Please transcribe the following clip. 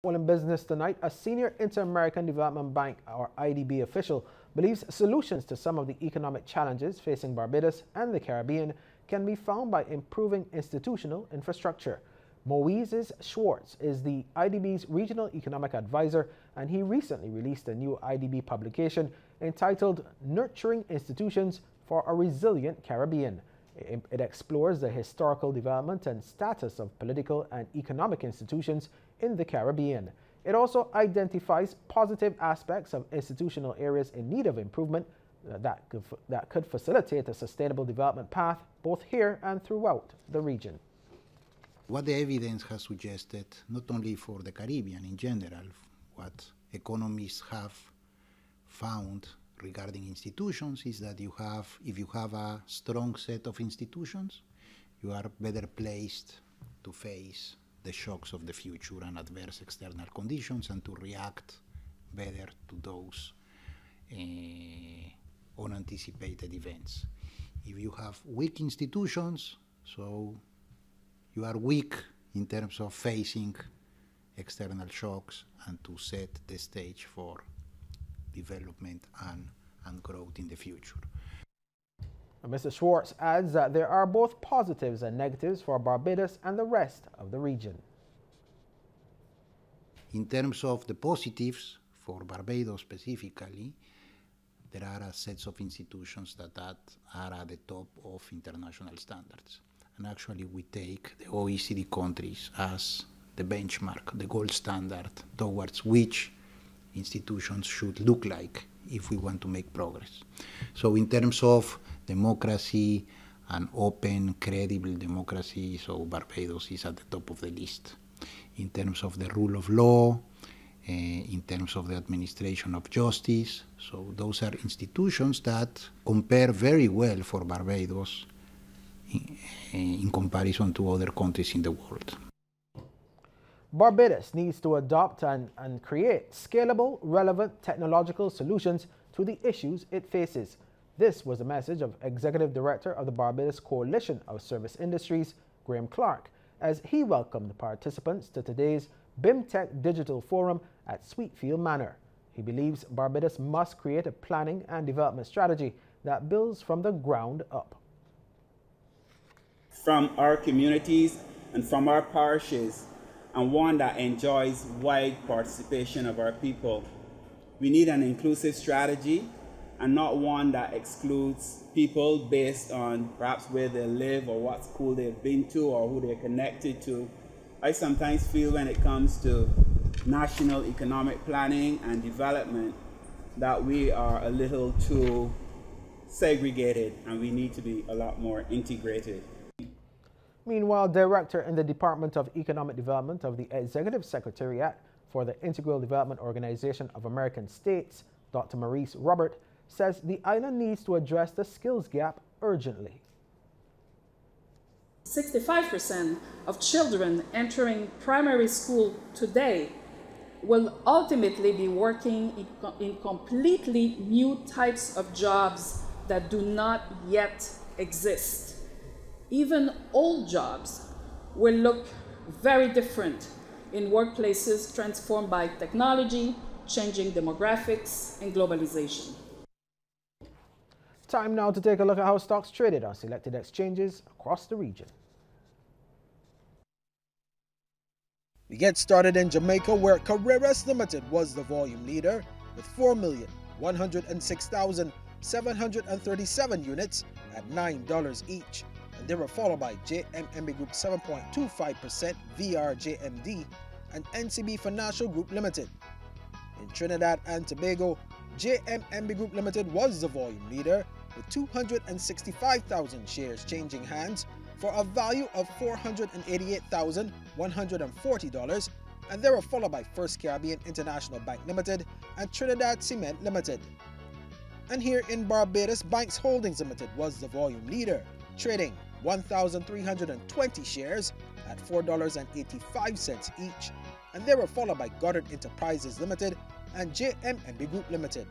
Well, in business tonight, a senior Inter-American Development Bank, or IDB official, believes solutions to some of the economic challenges facing Barbados and the Caribbean can be found by improving institutional infrastructure. Moises Schwartz is the IDB's regional economic advisor, and he recently released a new IDB publication entitled Nurturing Institutions for a Resilient Caribbean. It explores the historical development and status of political and economic institutions in the Caribbean. It also identifies positive aspects of institutional areas in need of improvement that could facilitate a sustainable development path both here and throughout the region. What the evidence has suggested, not only for the Caribbean in general, what economists have found regarding institutions is that if you have a strong set of institutions, you are better placed to face the shocks of the future and adverse external conditions and to react better to those unanticipated events. If you have weak institutions, so you are weak in terms of facing external shocks and to set the stage for development and growth in the future. Mr. Schwartz adds that there are both positives and negatives for Barbados and the rest of the region. In terms of the positives, for Barbados specifically, there are sets of institutions that are at the top of international standards. And actually we take the OECD countries as the benchmark, the gold standard towards which institutions should look like if we want to make progress. So in terms of democracy and open, credible democracy, so Barbados is at the top of the list. In terms of the rule of law, in terms of the administration of justice, so those are institutions that compare very well for Barbados in comparison to other countries in the world. Barbados needs to adopt and create scalable, relevant technological solutions to the issues it faces. This was the message of Executive Director of the Barbados Coalition of Service Industries, Graham Clark, as he welcomed the participants to today's BIMTech Digital Forum at Sweetfield Manor. He believes Barbados must create a planning and development strategy that builds from the ground up. From our communities and from our parishes, and one that enjoys wide participation of our people. We need an inclusive strategy and not one that excludes people based on perhaps where they live or what school they've been to or who they're connected to. I sometimes feel when it comes to national economic planning and development that we are a little too segregated and we need to be a lot more integrated. Meanwhile, Director in the Department of Economic Development of the Executive Secretariat for the Integral Development Organization of American States, Dr. Maurice Robert, says the island needs to address the skills gap urgently. 65% of children entering primary school today will ultimately be working in completely new types of jobs that do not yet exist. Even old jobs will look very different in workplaces transformed by technology, changing demographics, and globalization. Time now to take a look at how stocks traded on selected exchanges across the region. We get started in Jamaica, where Carreras Limited was the volume leader with 4,106,737 units at $9 each. And they were followed by JMMB Group 7.25%, VRJMD, and NCB Financial Group Limited. In Trinidad and Tobago, JMMB Group Limited was the volume leader with 265,000 shares changing hands for a value of $488,140, and they were followed by First Caribbean International Bank Limited and Trinidad Cement Limited. And here in Barbados, Banks Holdings Limited was the volume leader, trading 1,320 shares at $4.85 each, and they were followed by Goddard Enterprises Limited and JMMB Group Limited.